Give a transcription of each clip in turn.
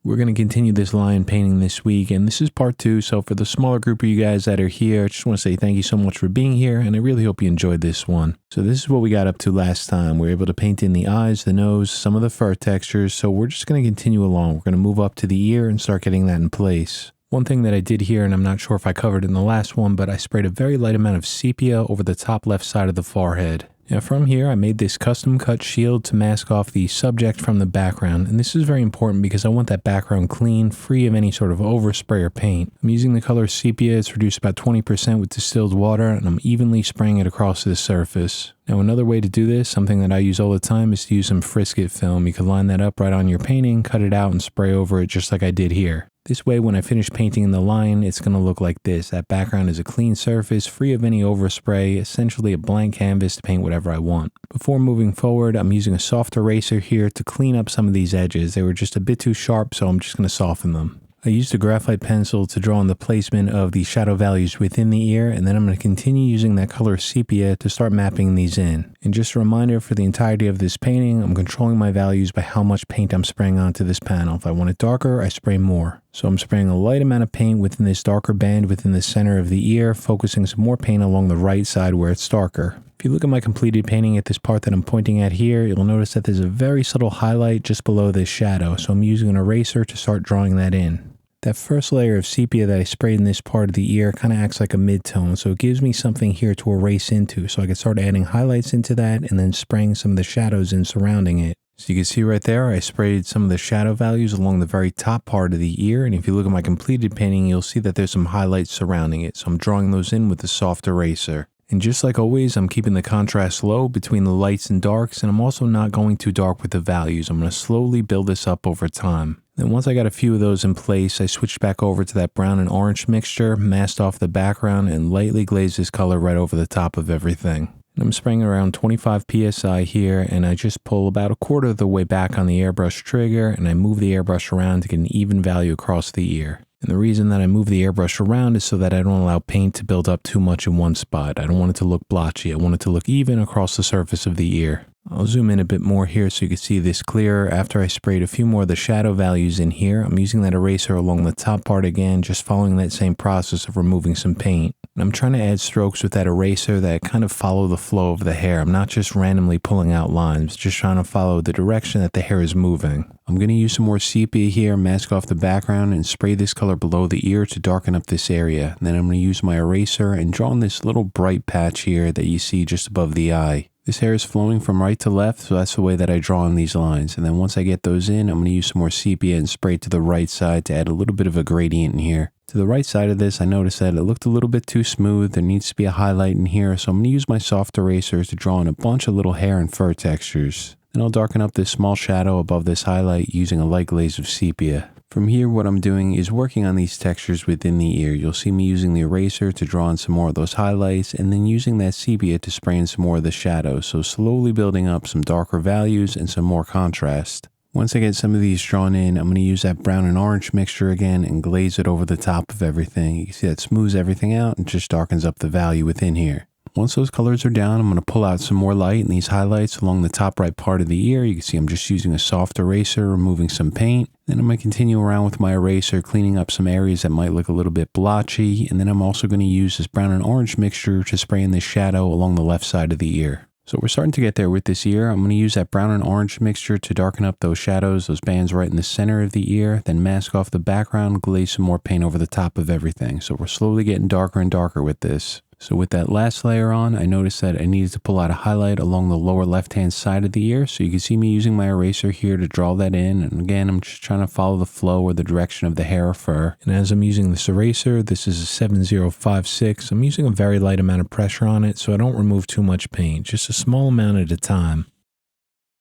We're going to continue this lion painting this week, and this is part 2. So for the smaller group of you guys that are here, I just want to say thank you so much for being here, and I really hope you enjoyed this one. So this is what we got up to last time. We were able to paint in the eyes, the nose, some of the fur textures, so we're just going to continue along. We're going to move up to the ear and start getting that in place. One thing that I did here, and I'm not sure if I covered in the last one, but I sprayed a very light amount of sepia over the top left side of the forehead. Now from here, I made this custom cut shield to mask off the subject from the background, and this is very important because I want that background clean, free of any sort of overspray or paint. I'm using the color sepia. It's reduced about 20% with distilled water, and I'm evenly spraying it across this surface. Now another way to do this, something that I use all the time, is to use some Frisket film. You can line that up right on your painting, cut it out, and spray over it just like I did here. This way, when I finish painting in the line, it's going to look like this. That background is a clean surface, free of any overspray, essentially a blank canvas to paint whatever I want. Before moving forward, I'm using a soft eraser here to clean up some of these edges. They were just a bit too sharp, so I'm just going to soften them. I used a graphite pencil to draw on the placement of the shadow values within the ear, and then I'm going to continue using that color sepia to start mapping these in. And just a reminder, for the entirety of this painting, I'm controlling my values by how much paint I'm spraying onto this panel. If I want it darker, I spray more. So I'm spraying a light amount of paint within this darker band within the center of the ear, focusing some more paint along the right side where it's darker. If you look at my completed painting at this part that I'm pointing at here, you'll notice that there's a very subtle highlight just below this shadow, so I'm using an eraser to start drawing that in. That first layer of sepia that I sprayed in this part of the ear kind of acts like a mid-tone, so it gives me something here to erase into, so I can start adding highlights into that and then spraying some of the shadows in surrounding it. So you can see right there, I sprayed some of the shadow values along the very top part of the ear, and if you look at my completed painting, you'll see that there's some highlights surrounding it, so I'm drawing those in with a soft eraser. And just like always, I'm keeping the contrast low between the lights and darks, and I'm also not going too dark with the values. I'm going to slowly build this up over time. Then once I got a few of those in place, I switched back over to that brown and orange mixture, masked off the background, and lightly glazed this color right over the top of everything. And I'm spraying around 25 psi here, and I just pull about a quarter of the way back on the airbrush trigger, and I move the airbrush around to get an even value across the ear. And the reason that I move the airbrush around is so that I don't allow paint to build up too much in one spot. I don't want it to look blotchy. I want it to look even across the surface of the ear. I'll zoom in a bit more here so you can see this clearer. After I sprayed a few more of the shadow values in here, I'm using that eraser along the top part again, just following that same process of removing some paint. And I'm trying to add strokes with that eraser that kind of follow the flow of the hair. I'm not just randomly pulling out lines, just trying to follow the direction that the hair is moving. I'm going to use some more sepia here, mask off the background, and spray this color below the ear to darken up this area. And then I'm going to use my eraser and draw on this little bright patch here that you see just above the eye. This hair is flowing from right to left, so that's the way that I draw on these lines. And then once I get those in, I'm going to use some more sepia and spray to the right side to add a little bit of a gradient in here. To the right side of this, I noticed that it looked a little bit too smooth. There needs to be a highlight in here, so I'm going to use my soft erasers to draw in a bunch of little hair and fur textures. Then I'll darken up this small shadow above this highlight using a light glaze of sepia. From here, what I'm doing is working on these textures within the ear. You'll see me using the eraser to draw in some more of those highlights, and then using that sepia to spray in some more of the shadows, so slowly building up some darker values and some more contrast. Once I get some of these drawn in, I'm going to use that brown and orange mixture again and glaze it over the top of everything. You can see that smooths everything out and just darkens up the value within here. Once those colors are down, I'm going to pull out some more light in these highlights along the top right part of the ear. You can see I'm just using a soft eraser, removing some paint. Then I'm going to continue around with my eraser, cleaning up some areas that might look a little bit blotchy. And then I'm also going to use this brown and orange mixture to spray in this shadow along the left side of the ear. So we're starting to get there with this ear. I'm going to use that brown and orange mixture to darken up those shadows, those bands right in the center of the ear, then mask off the background, glaze some more paint over the top of everything. So we're slowly getting darker and darker with this. So with that last layer on, I noticed that I needed to pull out a highlight along the lower left-hand side of the ear. So you can see me using my eraser here to draw that in. And again, I'm just trying to follow the flow or the direction of the hair or fur. And as I'm using this eraser, this is a 7056. I'm using a very light amount of pressure on it so I don't remove too much paint, just a small amount at a time.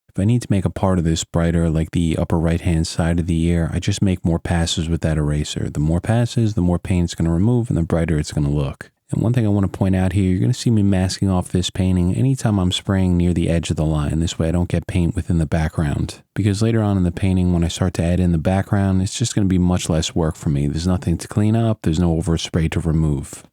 If I need to make a part of this brighter, like the upper right-hand side of the ear, I just make more passes with that eraser. The more passes, the more paint it's going to remove and the brighter it's going to look. And one thing I want to point out here, you're going to see me masking off this painting anytime I'm spraying near the edge of the line. This way I don't get paint within the background. Because later on in the painting, when I start to add in the background, it's just going to be much less work for me. There's nothing to clean up. There's no overspray to remove.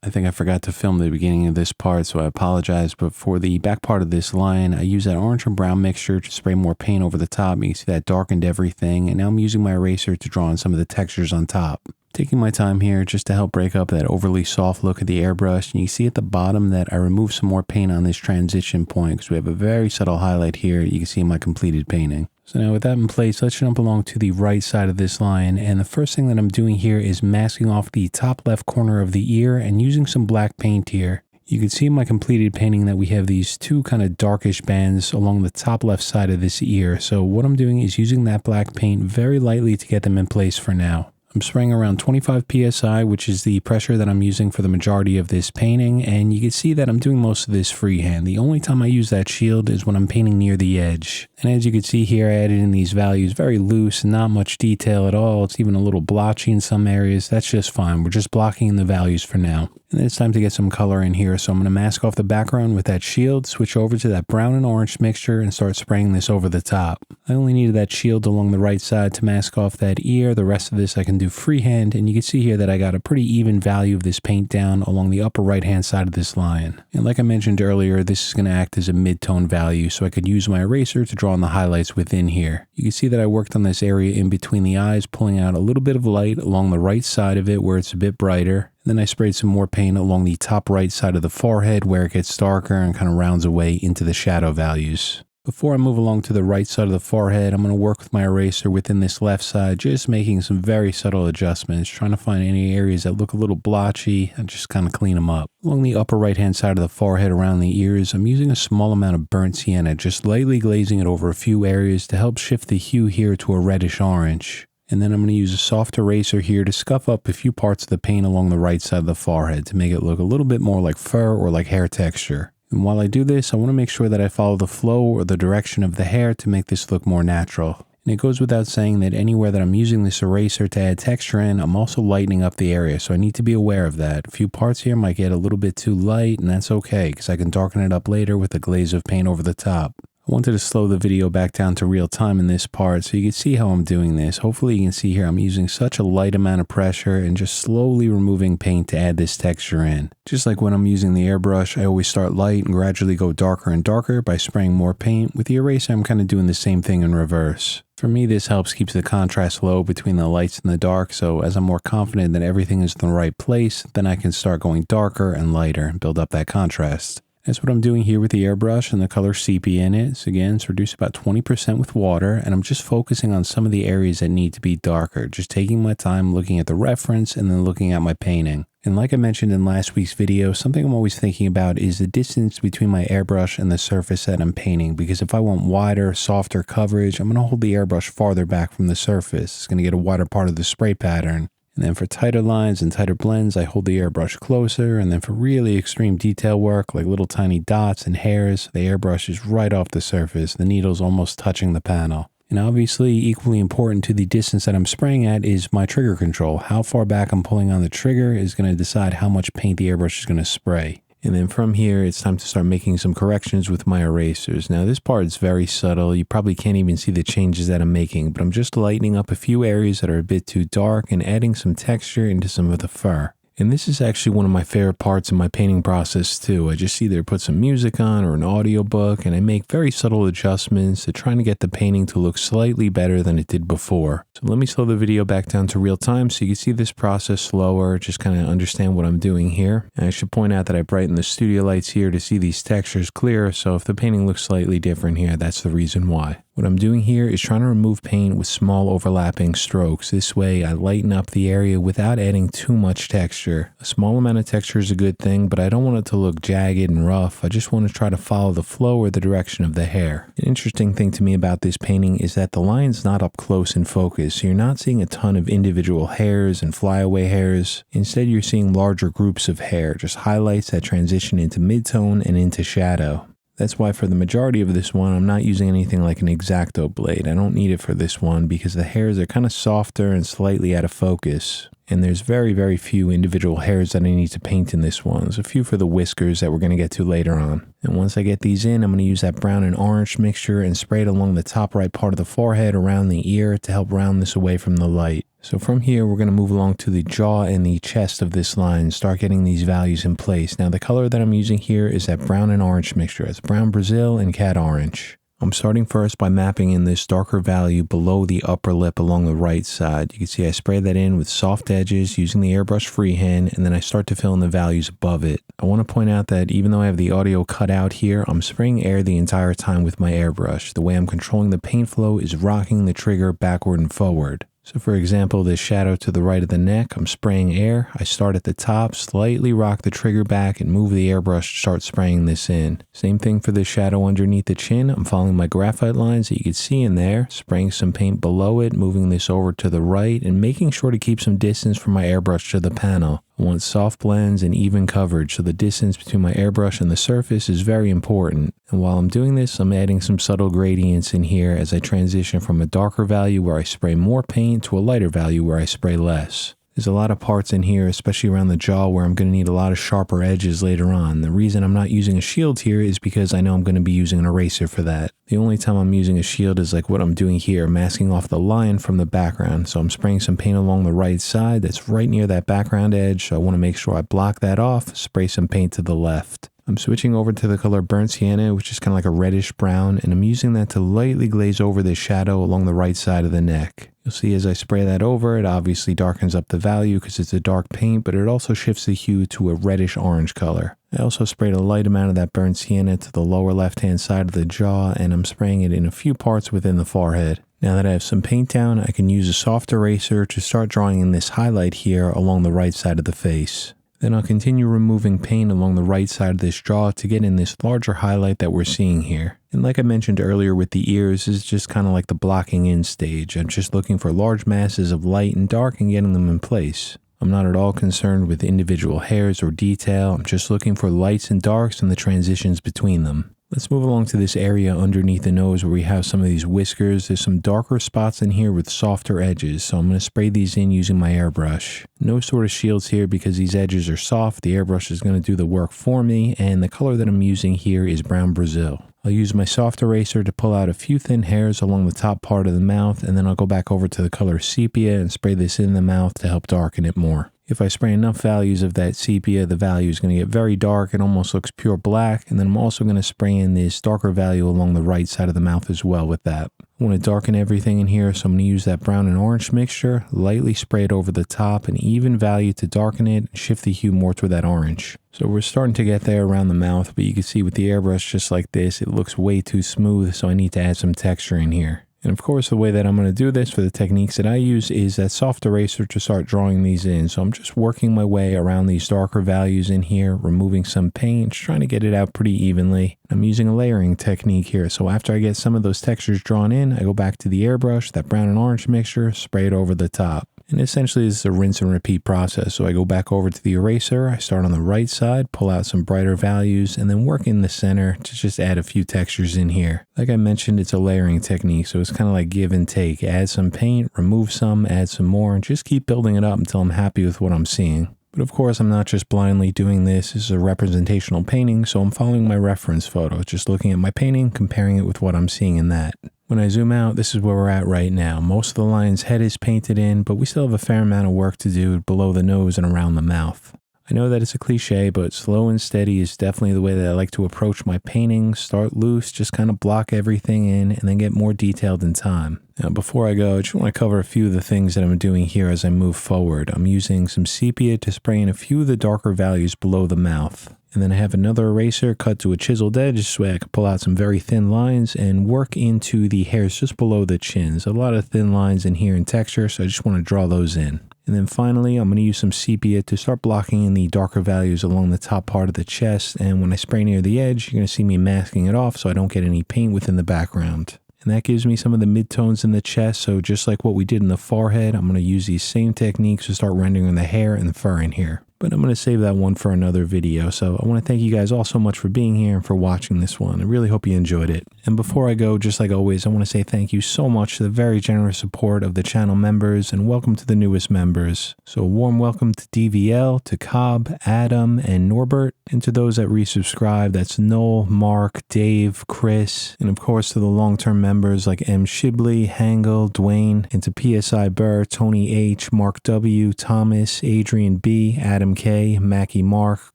I think I forgot to film the beginning of this part, so I apologize, but for the back part of this line, I use that orange and brown mixture to spray more paint over the top. You can see that darkened everything, and now I'm using my eraser to draw on some of the textures on top. Taking my time here just to help break up that overly soft look of the airbrush, and you see at the bottom that I removed some more paint on this transition point because we have a very subtle highlight here you can see in my completed painting. So now with that in place, let's jump along to the right side of this line, and the first thing that I'm doing here is masking off the top left corner of the ear and using some black paint here. You can see in my completed painting that we have these two kind of darkish bands along the top left side of this ear, so what I'm doing is using that black paint very lightly to get them in place for now. I'm spraying around 25 psi, which is the pressure that I'm using for the majority of this painting, and you can see that I'm doing most of this freehand. The only time I use that shield is when I'm painting near the edge. And as you can see here, I added in these values very loose, not much detail at all. It's even a little blotchy in some areas. That's just fine. We're just blocking in the values for now. And then it's time to get some color in here, so I'm going to mask off the background with that shield, switch over to that brown and orange mixture, and start spraying this over the top. I only needed that shield along the right side to mask off that ear. The rest of this I can do freehand, and you can see here that I got a pretty even value of this paint down along the upper right hand side of this line. And like I mentioned earlier, this is going to act as a mid-tone value, so I could use my eraser to draw on the highlights within here. You can see that I worked on this area in between the eyes, pulling out a little bit of light along the right side of it where it's a bit brighter. Then I sprayed some more paint along the top right side of the forehead where it gets darker and kind of rounds away into the shadow values. Before I move along to the right side of the forehead, I'm going to work with my eraser within this left side, just making some very subtle adjustments, trying to find any areas that look a little blotchy and just kind of clean them up. Along the upper right hand side of the forehead around the ears, I'm using a small amount of burnt sienna, just lightly glazing it over a few areas to help shift the hue here to a reddish orange. And then I'm going to use a soft eraser here to scuff up a few parts of the paint along the right side of the forehead to make it look a little bit more like fur or like hair texture. And while I do this, I want to make sure that I follow the flow or the direction of the hair to make this look more natural. And it goes without saying that anywhere that I'm using this eraser to add texture in, I'm also lightening up the area, so I need to be aware of that. A few parts here might get a little bit too light, and that's okay, because I can darken it up later with a glaze of paint over the top. I wanted to slow the video back down to real time in this part so you can see how I'm doing this. Hopefully you can see here I'm using such a light amount of pressure and just slowly removing paint to add this texture in. Just like when I'm using the airbrush, I always start light and gradually go darker and darker by spraying more paint. With the eraser, I'm kind of doing the same thing in reverse. For me, this helps keep the contrast low between the lights and the dark, so as I'm more confident that everything is in the right place, then I can start going darker and lighter and build up that contrast. That's what I'm doing here with the airbrush and the color sepia in it. So again, it's reduced about 20% with water, and I'm just focusing on some of the areas that need to be darker, just taking my time looking at the reference and then looking at my painting. And like I mentioned in last week's video, something I'm always thinking about is the distance between my airbrush and the surface that I'm painting, because if I want wider, softer coverage, I'm going to hold the airbrush farther back from the surface. It's going to get a wider part of the spray pattern. And then for tighter lines and tighter blends, I hold the airbrush closer. And then for really extreme detail work, like little tiny dots and hairs, the airbrush is right off the surface. The needle's almost touching the panel. And obviously, equally important to the distance that I'm spraying at is my trigger control. How far back I'm pulling on the trigger is going to decide how much paint the airbrush is going to spray. And then from here, it's time to start making some corrections with my erasers. Now, this part is very subtle. You probably can't even see the changes that I'm making, but I'm just lightening up a few areas that are a bit too dark and adding some texture into some of the fur. And this is actually one of my favorite parts in my painting process too. I just either put some music on or an audiobook, and I make very subtle adjustments to trying to get the painting to look slightly better than it did before. So let me slow the video back down to real time so you can see this process slower, just kind of understand what I'm doing here. And I should point out that I brighten the studio lights here to see these textures clearer, so if the painting looks slightly different here, that's the reason why. What I'm doing here is trying to remove paint with small overlapping strokes. This way I lighten up the area without adding too much texture. A small amount of texture is a good thing, but I don't want it to look jagged and rough. I just want to try to follow the flow or the direction of the hair. An interesting thing to me about this painting is that the line's not up close in focus, so you're not seeing a ton of individual hairs and flyaway hairs. Instead, you're seeing larger groups of hair, just highlights that transition into midtone and into shadow. That's why for the majority of this one, I'm not using anything like an X-Acto blade. I don't need it for this one because the hairs are kind of softer and slightly out of focus. And there's very, very few individual hairs that I need to paint in this one. There's a few for the whiskers that we're going to get to later on. And once I get these in, I'm going to use that brown and orange mixture and spray it along the top right part of the forehead around the ear to help round this away from the light. So from here, we're going to move along to the jaw and the chest of this line and start getting these values in place. Now, the color that I'm using here is that brown and orange mixture. It's brown Brazil and cat orange. I'm starting first by mapping in this darker value below the upper lip along the right side. You can see I spray that in with soft edges using the airbrush freehand, and then I start to fill in the values above it. I want to point out that even though I have the audio cut out here, I'm spraying air the entire time with my airbrush. The way I'm controlling the paint flow is rocking the trigger backward and forward. So for example, this shadow to the right of the neck, I'm spraying air. I start at the top, slightly rock the trigger back, and move the airbrush to start spraying this in. Same thing for this shadow underneath the chin. I'm following my graphite lines that you can see in there, spraying some paint below it, moving this over to the right, and making sure to keep some distance from my airbrush to the panel. I want soft blends and even coverage, so the distance between my airbrush and the surface is very important. And while I'm doing this, I'm adding some subtle gradients in here as I transition from a darker value where I spray more paint to a lighter value where I spray less. There's a lot of parts in here, especially around the jaw, where I'm going to need a lot of sharper edges later on. The reason I'm not using a shield here is because I know I'm going to be using an eraser for that. The only time I'm using a shield is like what I'm doing here, masking off the line from the background. So I'm spraying some paint along the right side that's right near that background edge. So I want to make sure I block that off, spray some paint to the left. I'm switching over to the color Burnt Sienna, which is kind of like a reddish brown, and I'm using that to lightly glaze over the shadow along the right side of the neck. You'll see as I spray that over, it obviously darkens up the value because it's a dark paint, but it also shifts the hue to a reddish orange color. I also sprayed a light amount of that Burnt Sienna to the lower left-hand side of the jaw, and I'm spraying it in a few parts within the forehead. Now that I have some paint down, I can use a soft eraser to start drawing in this highlight here along the right side of the face. Then I'll continue removing paint along the right side of this jaw to get in this larger highlight that we're seeing here. And like I mentioned earlier with the ears, this is just kind of like the blocking in stage. I'm just looking for large masses of light and dark and getting them in place. I'm not at all concerned with individual hairs or detail. I'm just looking for lights and darks and the transitions between them. Let's move along to this area underneath the nose where we have some of these whiskers. There's some darker spots in here with softer edges, so I'm going to spray these in using my airbrush. No sort of shields here because these edges are soft. The airbrush is going to do the work for me, and the color that I'm using here is Brown Brazil. I'll use my soft eraser to pull out a few thin hairs along the top part of the mouth, and then I'll go back over to the color Sepia and spray this in the mouth to help darken it more. If I spray enough values of that sepia, the value is going to get very dark. It almost looks pure black. And then I'm also going to spray in this darker value along the right side of the mouth as well with that. I want to darken everything in here, so I'm going to use that brown and orange mixture, lightly spray it over the top, an even value to darken it, and shift the hue more toward that orange. So we're starting to get there around the mouth, but you can see with the airbrush just like this, it looks way too smooth, so I need to add some texture in here. And of course, the way that I'm going to do this for the techniques that I use is that soft eraser to start drawing these in. So I'm just working my way around these darker values in here, removing some paint, just trying to get it out pretty evenly. I'm using a layering technique here. So after I get some of those textures drawn in, I go back to the airbrush, that brown and orange mixture, spray it over the top. And essentially, this is a rinse and repeat process. So I go back over to the eraser, I start on the right side, pull out some brighter values, and then work in the center to just add a few textures in here. Like I mentioned, it's a layering technique, so it's kind of like give and take. Add some paint, remove some, add some more, and just keep building it up until I'm happy with what I'm seeing. But of course, I'm not just blindly doing this. This is a representational painting, so I'm following my reference photo, just looking at my painting, comparing it with what I'm seeing in that. When I zoom out, this is where we're at right now. Most of the lion's head is painted in, but we still have a fair amount of work to do below the nose and around the mouth. I know that it's a cliche, but slow and steady is definitely the way that I like to approach my paintings. Start loose, just kind of block everything in, and then get more detailed in time. Now, before I go, I just want to cover a few of the things that I'm doing here as I move forward. I'm using some sepia to spray in a few of the darker values below the mouth. And then I have another eraser cut to a chiseled edge so I can pull out some very thin lines and work into the hairs just below the chin. There's a lot of thin lines in here in texture, so I just want to draw those in. And then finally, I'm going to use some sepia to start blocking in the darker values along the top part of the chest. And when I spray near the edge, you're going to see me masking it off so I don't get any paint within the background. And that gives me some of the midtones in the chest. So just like what we did in the forehead, I'm going to use these same techniques to start rendering the hair and the fur in here. but I'm going to save that one for another video. So I want to thank you guys all so much for being here and for watching this one. I really hope you enjoyed it. And before I go, just like always, I want to say thank you so much to the very generous support of the channel members, and welcome to the newest members. So a warm welcome to DVL, to Cobb, Adam, and Norbert, and to those that resubscribe. That's Noel, Mark, Dave, Chris, and of course to the long-term members like M. Shibley, Hangel, Dwayne, and to PSI Burr, Tony H, Mark W, Thomas, Adrian B, Adam K, Mackie Mark,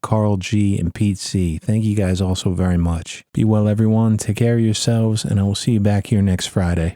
Carl G, and Pete C. Thank you guys all so very much. Be well, everyone. Take care of yourselves, and I will see you back here next Friday.